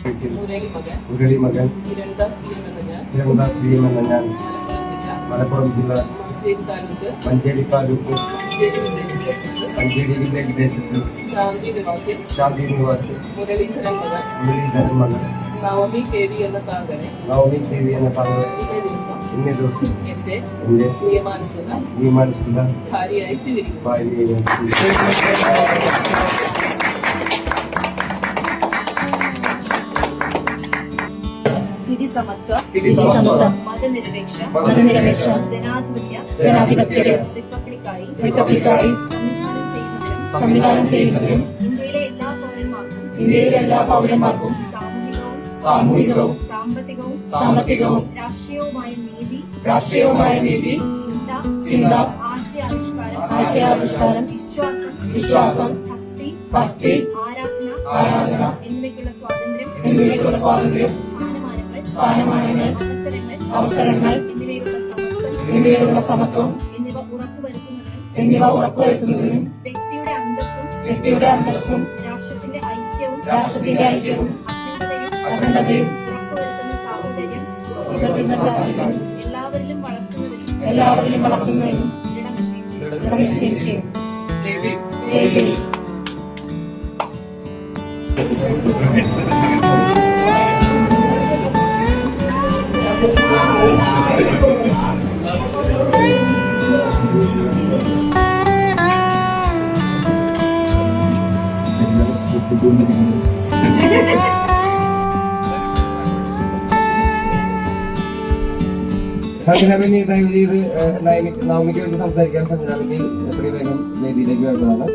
മുരളി മകൻ Hirandas V M എന്ന ഞാൻ മലപ്പുറം ജില്ല മഞ്ചേരി താലൂക്ക് മഞ്ചേരി വില്ലേജ് ദേശത്ത് ശാന്തി നിവാസി മുരളീധരൻ മകൻ നവമി ദേവി എന്ന താങ്കളെ ഇന്നേ ദിവസം എന്റെ നിയമാനുസൃത ഭാര്യയായി സ്വീകരിക്കും. മതനിരപേക്ഷ ജനാധിപത്യ റിപ്പബ്ലിക്കായി സംവിധാനം ചെയ്യുന്നതിനും ഇന്ത്യയിലെ എല്ലാ പൗരന്മാർക്കും സാമൂഹികവും സാമ്പത്തികവും രാഷ്ട്രീയവുമായ നീതി ചിന്ത ആശയാവിഷ്കാരം വിശ്വാസം ഭക്തി ആരാധന എന്നിവയ്ക്കുള്ള സ്വാതന്ത്ര്യം സ്ഥാനമാനങ്ങൾ അവസരങ്ങൾ എന്നിവയുള്ള സമത്വം എന്നിവ ഉറപ്പുവരുത്തുന്നതിനും വ്യക്തിയുടെ അന്തസ്സും രാഷ്ട്രത്തിന്റെ ഐക്യവും അഖണ്ഡതയും എല്ലാവരിലും വളർത്തുന്നതിനും ദൃഢനിശ്ചയം ചെയ്യും. സംവിധാനം ദയവ് ചെയ്ത് നവമിക്ക് വേണ്ടി സംസാരിക്കാൻ സംവിധാനം എത്രയും വേഗം വേദിയിലേക്ക് വേണ്ടതാണ്.